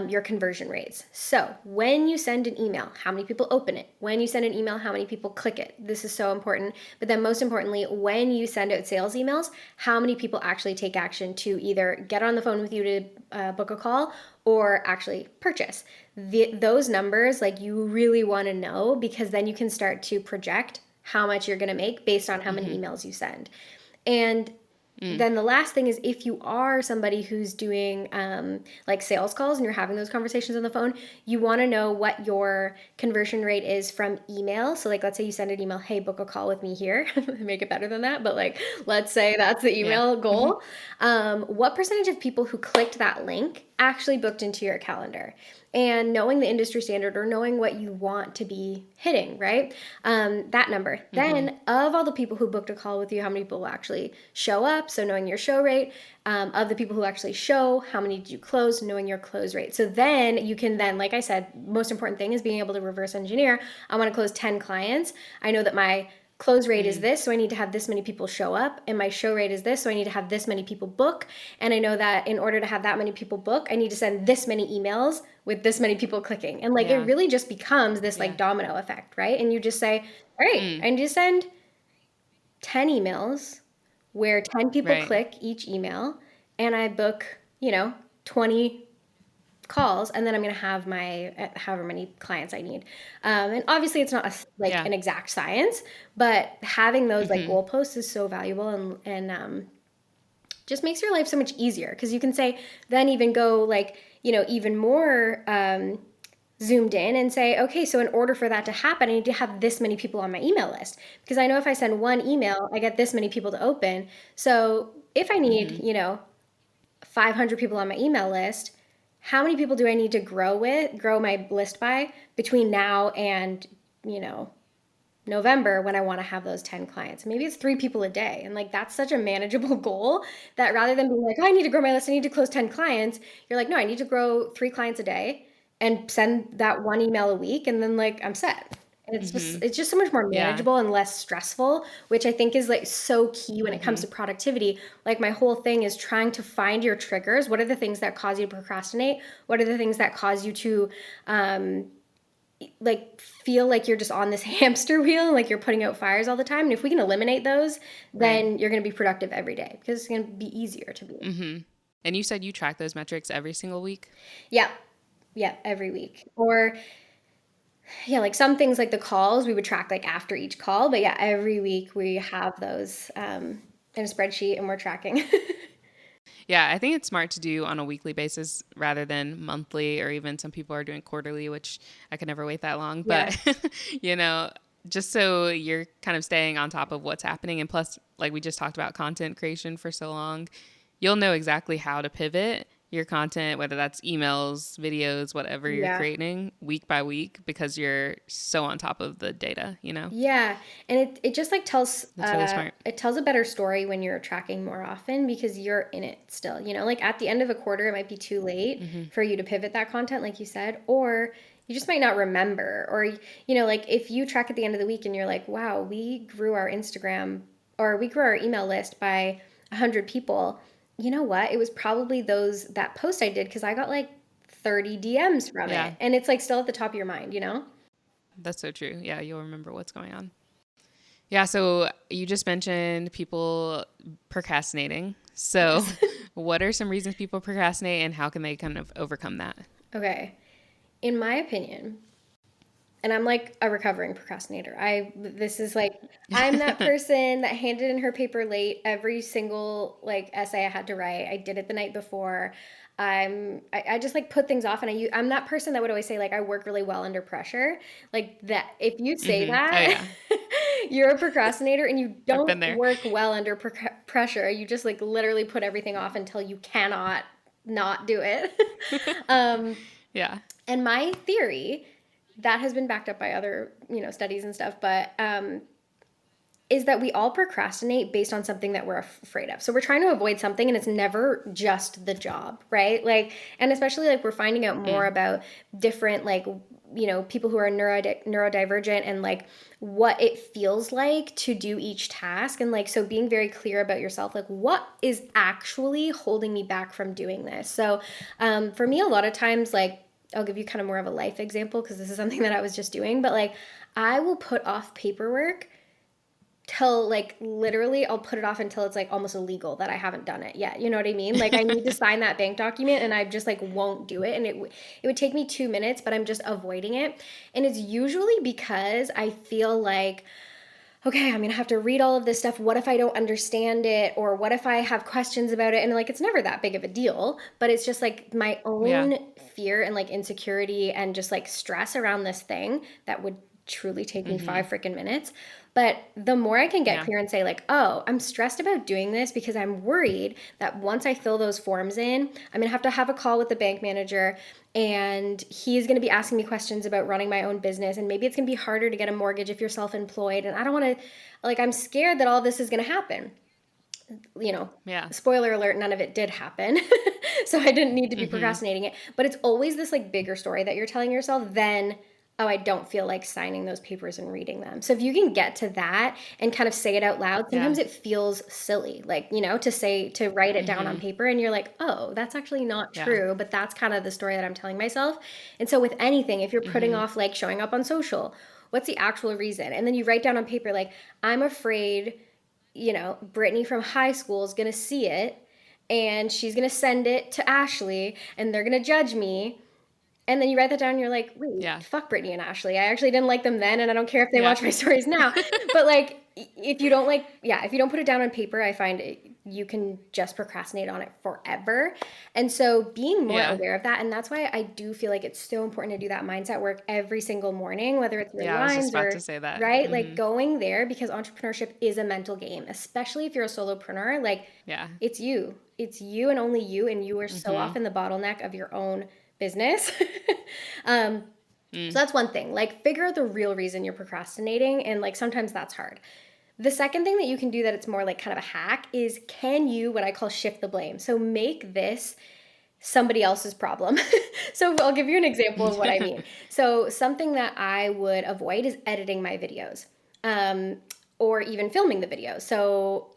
your conversion rates. So when you send an email, how many people open it? When you send an email, how many people click it? This is so important. But then most importantly, when you send out sales emails, how many people actually take action to either get on the phone with you to book a call or actually purchase? Those numbers, like you really want to know because then you can start to project how much you're going to make based on how many Mm-hmm. emails you send. And Mm. then the last thing is if you are somebody who's doing like sales calls and you're having those conversations on the phone, you want to know what your conversion rate is from email. So like let's say you send an email, hey, book a call with me here. Make it better than that, but like let's say that's the Yeah. email Mm-hmm. goal. What percentage of people who clicked that link actually booked into your calendar? And knowing the industry standard or knowing what you want to be hitting, right? That number. Mm-hmm. Then, of all the people who booked a call with you, how many people will actually show up? So, knowing your show rate. Of the people who actually show, how many did you close? Knowing your close rate. So, then you can, then, like I said, most important thing is being able to reverse engineer. I want to close 10 clients. I know that my close rate is Mm. this, so I need to have this many people show up, and my show rate is this, so I need to have this many people book. And I know that in order to have that many people book, I need to send this many emails with this many people clicking. And like it Yeah. really just becomes this like Yeah. domino effect, right? And you just say, all right, Mm. I need to send 10 emails where 10 people Right. click each email, and I book, 20 calls, and then I'm going to have my however many clients I need. And obviously, it's not like Yeah. an exact science, but having those like Mm-hmm. goalposts is so valuable and just makes your life so much easier because you can say then even go like even more zoomed in and say, okay, so in order for that to happen, I need to have this many people on my email list because I know if I send one email, I get this many people to open. So if I need, Mm-hmm. 500 people on my email list, how many people do I need to grow my list by between now and, you know, November when I want to have those 10 clients? Maybe it's 3 people a day. And like that's such a manageable goal that rather than being like, oh, I need to grow my list, I need to close 10 clients, you're like, no, I need to grow 3 clients a day and send that one email a week and then like I'm set. And it's just Mm-hmm. it's just so much more Yeah. manageable and less stressful, which I think is like so key when it comes Mm-hmm. to productivity. Like my whole thing is trying to find your triggers. What are the things that cause you to procrastinate? What are the things that cause you to um, like feel like you're just on this hamster wheel and like you're putting out fires all the time? And if we can eliminate those, Right. then you're going to be productive every day because it's going to be easier to be. Mm-hmm. And you said you track those metrics every single week? Yeah. Yeah, every week. Or yeah, like some things like the calls we would track like after each call, but yeah, every week we have those in a spreadsheet and we're tracking. Yeah, I think it's smart to do on a weekly basis rather than monthly, or even some people are doing quarterly, which I could never wait that long. Yeah. But, you know, just so you're kind of staying on top of what's happening. And plus, like we just talked about content creation for so long, you'll know exactly how to pivot your content, whether that's emails, videos, whatever you're Yeah. creating week by week, because you're so on top of the data, Yeah, and it just like tells That's really smart. it tells a better story when you're tracking more often because you're in it still. Like at the end of a quarter, it might be too late Mm-hmm. for you to pivot that content, like you said, or you just might not remember. Or, like if you track at the end of the week and you're like, wow, we grew our Instagram or we grew our email list by 100 people. You know what? It was probably that post I did because I got like 30 DMs from Yeah, it. And it's like still at the top of your mind, you know? that's so true. Yeah, you'll remember what's going on. Yeah, so you just mentioned people procrastinating. So, Yes. what are some reasons people procrastinate and how can they kind of overcome that? Okay. In my opinion, and I'm like a recovering procrastinator. This is like I'm that person that handed in her paper late every single like essay I had to write. I did it the night before. I just like put things off, and I'm that person that would always say like I work really well under pressure. Like that if you say Oh, that yeah. you're a procrastinator and you I've don't been there. work well under pressure. You just like literally put everything off until you cannot not do it. um Yeah. and my theory that has been backed up by other, studies and stuff, but is that we all procrastinate based on something that we're afraid of. So we're trying to avoid something and it's never just the job, right? Like, and especially like we're finding out more Mm. about different, like, people who are neurodivergent and like what it feels like to do each task. And like, so being very clear about yourself, like what is actually holding me back from doing this? So for me, a lot of times, like, I'll give you kind of more of a life example because this is something that I was just doing, but like I will put off paperwork till like literally I'll put it off until it's like almost illegal that I haven't done it yet. You know what I mean? Like I need to sign that bank document and I just like won't do it and it would take me 2 minutes, but I'm just avoiding it. And it's usually because I feel like okay, I'm going to have to read all of this stuff. What if I don't understand it or what if I have questions about it? And like it's never that big of a deal, but it's just like my Yeah. own fear and like insecurity and just like stress around this thing that would truly take me Mm-hmm. 5 freaking minutes. But the more I can get Yeah. clear and say, like, oh, I'm stressed about doing this because I'm worried that once I fill those forms in, I'm gonna have a call with the bank manager and he's gonna be asking me questions about running my own business. And maybe it's gonna be harder to get a mortgage if you're self employed. And I don't wanna, like, I'm scared that all this is gonna happen. You know, Yeah. spoiler alert, none of it did happen. So I didn't need to be Mm-hmm. procrastinating it. But it's always this like bigger story that you're telling yourself than, oh, I don't feel like signing those papers and reading them. So if you can get to that and kind of say it out loud, Yeah. sometimes it feels silly, like, to write it down on Mm-hmm. paper and you're like, oh, that's actually not Yeah. true. But that's kind of the story that I'm telling myself. And so with anything, if you're putting Mm-hmm. off like showing up on social, what's the actual reason? And then you write down on paper, like, I'm afraid Brittany from high school is going to see it and she's going to send it to Ashley and they're going to judge me. And then you write that down and you're like, wait, Yeah. fuck Brittany and Ashley. I actually didn't like them then and I don't care if they Yeah. watch my stories now. But like, if you don't if you don't put it down on paper, I find you can just procrastinate on it forever. And so being more Yeah. aware of that, and that's why I do feel like it's so important to do that mindset work every single morning, whether it's your Yeah. I was just lines about to or say that. right, like Mm-hmm. going there because entrepreneurship is a mental game, especially if you're a solopreneur. Like Yeah. it's you and only you, and you are so Mm-hmm. often the bottleneck of your own business. um, so Mm. that's one thing. Like figure out the real reason you're procrastinating, and like sometimes that's hard. The second thing that you can do that it's more like kind of a hack is can you what I call shift the blame. So make this somebody else's problem. So I'll give you an example of what I mean. So something that I would avoid is editing my videos. Um, or even filming the video. So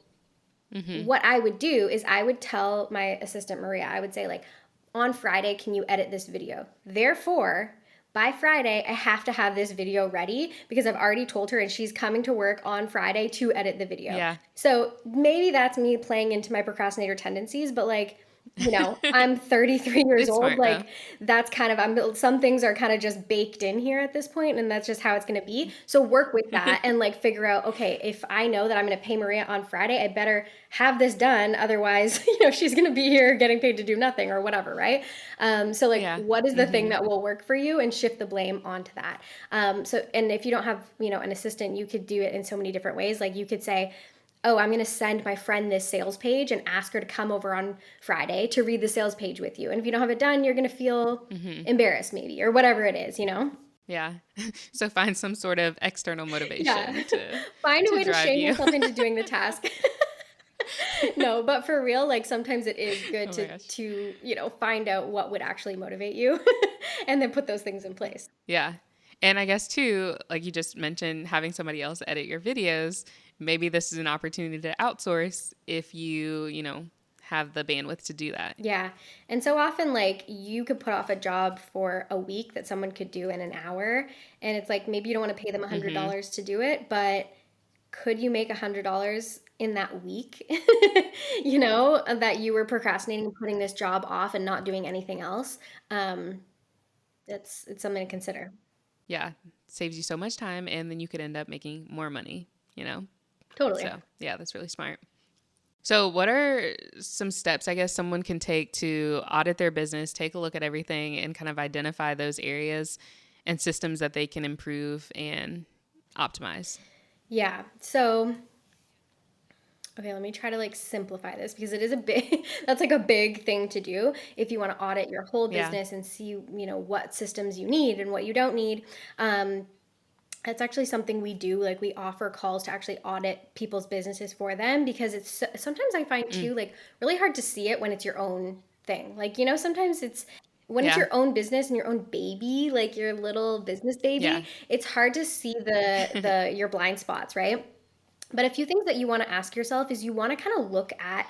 Mm-hmm. what I would do is I would tell my assistant Maria, I would say like, on Friday, can you edit this video? Therefore, by Friday, I have to have this video ready because I've already told her and she's coming to work on Friday to edit the video. Yeah. So maybe that's me playing into my procrastinator tendencies, but like, I'm 33 years It's old. smart though. Like that's kind of some things are kind of just baked in here at this point, and that's just how it's going to be. So work with that and like figure out, okay, if I know that I'm going to pay Maria on Friday, I better have this done. Otherwise, she's going to be here getting paid to do nothing or whatever, right? So like, Yeah. what is the thing Mm-hmm. that will work for you, and shift the blame onto that. And if you don't have an assistant, you could do it in so many different ways. Like you could say, oh, I'm going to send my friend this sales page and ask her to come over on Friday to read the sales page with you. And if you don't have it done, you're going to feel Mm-hmm. embarrassed maybe or whatever it is. Yeah. So find some sort of external Yeah. motivation Find a to way to drive shame you. yourself into doing the task. No, but for real, like sometimes it is good Oh my gosh. to find out what would actually motivate you and then put those things in place. Yeah. And I guess too, like you just mentioned, having somebody else edit your videos, maybe this is an opportunity to outsource if you have the bandwidth to do that. Yeah. And so often, like, you could put off a job for a week that someone could do in an hour. And it's like, maybe you don't want to pay them Mm-hmm. $100 to do it, but could you make $100 in that week? That you were procrastinating, putting this job off and not doing anything else. Um, it's something to consider. Yeah. Saves you so much time and then you could end up making more money. Totally. So, yeah, that's really smart. So, what are some steps I guess someone can take to audit their business, take a look at everything, and kind of identify those areas and systems that they can improve and optimize? Yeah. So, okay, let me try to like simplify this because it is a big, that's like a big thing to do if you want to audit your whole Yeah. business and see what systems you need and what you don't need. Um, That's actually something we do. Like we offer calls to actually audit people's businesses for them because sometimes I find Mm. too like really hard to see it when it's your own thing. Like, sometimes it's when it's Yeah. your own business and your own baby, like your little business Yeah. baby, it's hard to see the your blind spots, right? But a few things that you want to ask yourself is you want to kind of look at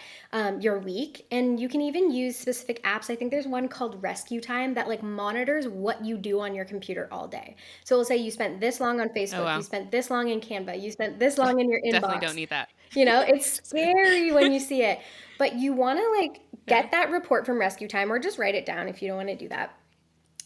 your week, and you can even use specific apps. I think there's one called Rescue Time that like monitors what you do on your computer all day. So it'll say you spent this long on Oh, Facebook, you wow. spent this long in Canva, you spent this long in your Definitely don't inbox. need that. It's Sorry. scary when you see it, but you want to like Yeah. get that report from Rescue Time or just write it down if you don't want to do that.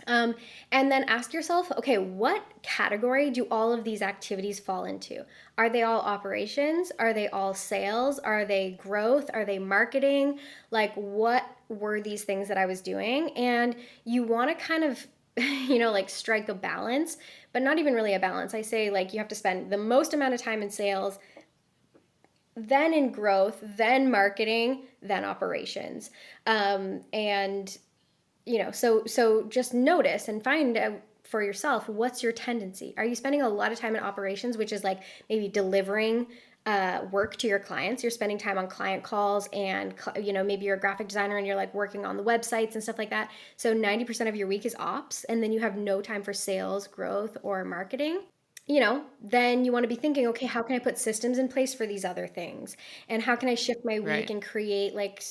Um, and then ask yourself, okay, what category do all of these activities fall into? Are they all operations? Are they all sales? Are they growth? Are they marketing? Like, what were these things that I was doing? And you want to kind of, like strike a balance, but not even really a balance. I say, like, you have to spend the most amount of time in sales, then in growth, then marketing, then operations. And so just notice and find out for yourself, what's your tendency. Are you spending a lot of time in operations, which is like maybe delivering work to your clients? You're spending time on client calls, and maybe you're a graphic designer and you're like working on the websites and stuff like that. So 90% of your week is ops, and then you have no time for sales, growth, or marketing. Then you want to be thinking, okay, how can I put systems in place for these other things? And how can I shift my week Right. and create like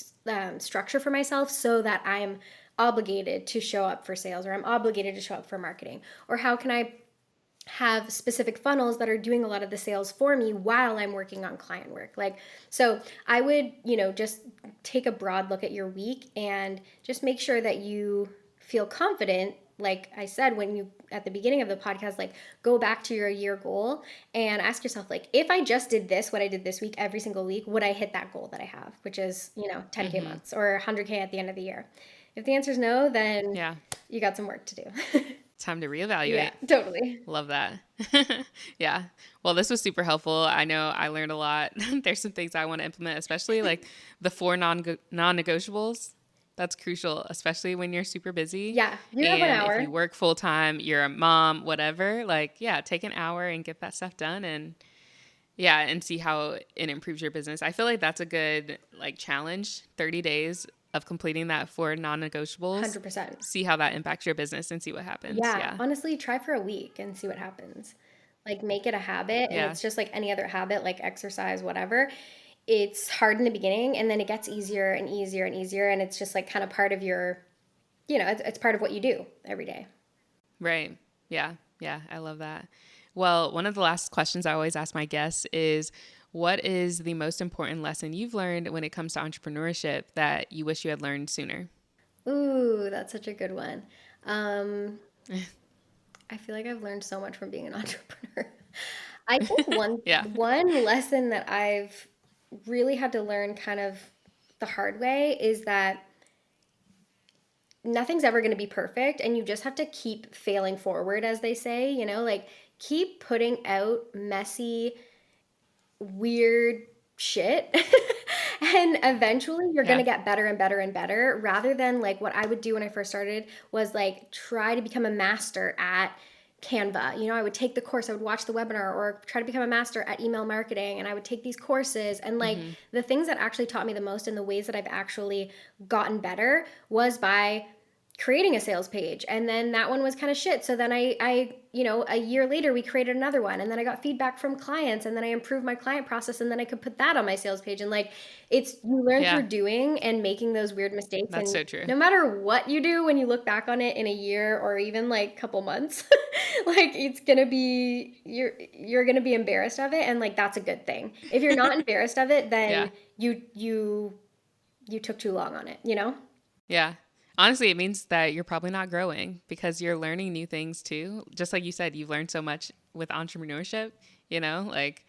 structure for myself so that I'm obligated to show up for sales, or I'm obligated to show up for marketing? Or how can I have specific funnels that are doing a lot of the sales for me while I'm working on client work? Like, so I would, just take a broad look at your week and just make sure that you feel confident. Like I said, when you at the beginning of the podcast, like go back to your year goal and ask yourself, like, if I just did this, what I did this week, every single week, would I hit that goal that I have, which is, 10K Mm-hmm. months or 100K at the end of the year? If the answer is no, then Yeah. you got some work to do. Time to Yeah, reevaluate. totally. Love that. Yeah. Well, this was super helpful. I know I learned a lot. There's some things I want to implement, especially like the four non-negotiables. That's crucial, especially when you're super busy. Yeah, you have an And if hour. you work full time, you're a mom, whatever, like, yeah, take an hour and get that stuff done and yeah, and see how it improves your business. I feel like that's a good like challenge, 30 days of completing that four non-negotiables. 100%. See how that impacts your business and see what happens. Yeah, Yeah. honestly, try for a week and see what happens. Like, make it a habit, and Yeah. it's just like any other habit, like exercise, whatever. It's hard in the beginning, and then it gets easier and easier and easier, and it's just like kind of part of it's part of what you do every day. Right. Yeah. Yeah. I love that. Well, one of the last questions I always ask my guests is what is the most important lesson you've learned when it comes to entrepreneurship that you wish you had learned sooner? Ooh, that's such a good one. Um, I feel like I've learned so much from being an entrepreneur. I think one Yeah. one lesson that I've really had to learn kind of the hard way is that nothing's ever going to be perfect, and you just have to keep failing forward, as they say, like keep putting out messy, weird shit. And eventually you're going Yeah. to get better and better and better, rather than like what I would do when I first started was like try to become a master at Canva. I would take the course, I would watch the webinar, or try to become a master at email marketing, and I would take these courses. And like the things that actually taught me the most and the ways that I've actually gotten better was by creating a sales page. And then that one was kind of shit. So then I a year later we created another one, and then I got feedback from clients, and then I improved my client process, and then I could put that on my sales page. And like, it's, you learn Yeah, through doing and making those weird mistakes. that's And so true. no matter what you do, when you look back on it in a year or even like couple months, like it's gonna be, you're gonna be embarrassed of it. And like, that's a good thing. If you're not embarrassed of it, Yeah. then you took too long on it. Yeah. Honestly, it means that you're probably not growing because you're learning new things too. Just like you said, you've learned so much with entrepreneurship, like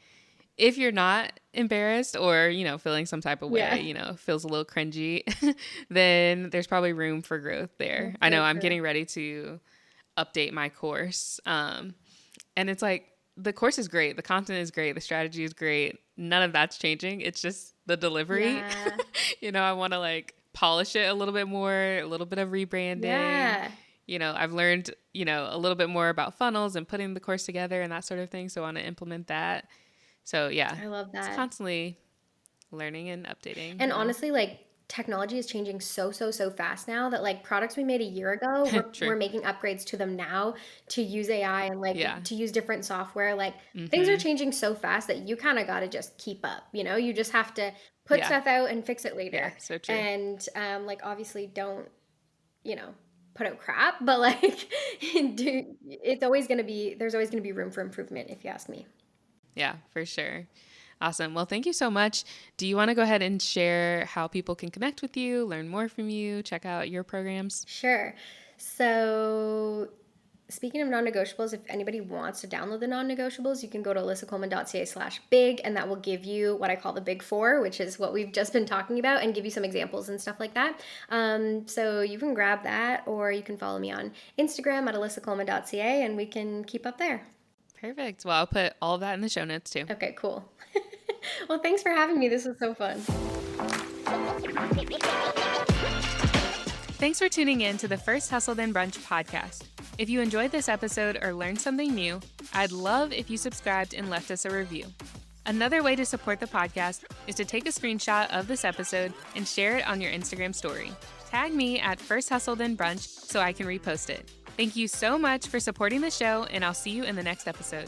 if you're not embarrassed or, feeling some type of Yeah, way, feels a little cringy, then there's probably room for growth there. that's I so know I'm true. getting ready to update my course. And it's like the course is great, the content is great, the strategy is great. None of that's changing. It's just the delivery. Yeah. I want to like polish it a little bit more, a little bit of rebranding. Yeah. I've learned, a little bit more about funnels and putting the course together and that sort of thing. So I want to implement that. So yeah, I love it's that. constantly learning and updating. And honestly, like, technology is changing so fast now that like products we made a year ago, True. we're making upgrades to them now to use AI and Yeah. like to use different software. Like, things are Mm-hmm. changing so fast that you kind of got to just keep up. You just have to put Yeah. stuff out and fix it Yeah. later. So true. And like, obviously don't, you know, put out crap, but like it's always going to be, there's always going to be room for improvement, if you ask me. Yeah, for sure. Awesome. Well, thank you so much. Do you want to go ahead and share how people can connect with you, learn more from you, check out your programs? Sure. So, speaking of non-negotiables, if anybody wants to download the non-negotiables, you can go to alyssacoleman.ca/big, and that will give you what I call the big four, which is what we've just been talking about, and give you some examples and stuff like that. So you can grab that, or you can follow me on Instagram at alyssacoleman.ca, and we can keep up there. Perfect. Well, I'll put all of that in the show notes too. Okay, cool. Well, thanks for having me. This was so fun. Thanks for tuning in to the First Hustle Then Brunch podcast. If you enjoyed this episode or learned something new, I'd love if you subscribed and left us a review. Another way to support the podcast is to take a screenshot of this episode and share it on your Instagram story. Tag me at First Hustle Then Brunch so I can repost it. Thank you so much for supporting the show, and I'll see you in the next episode.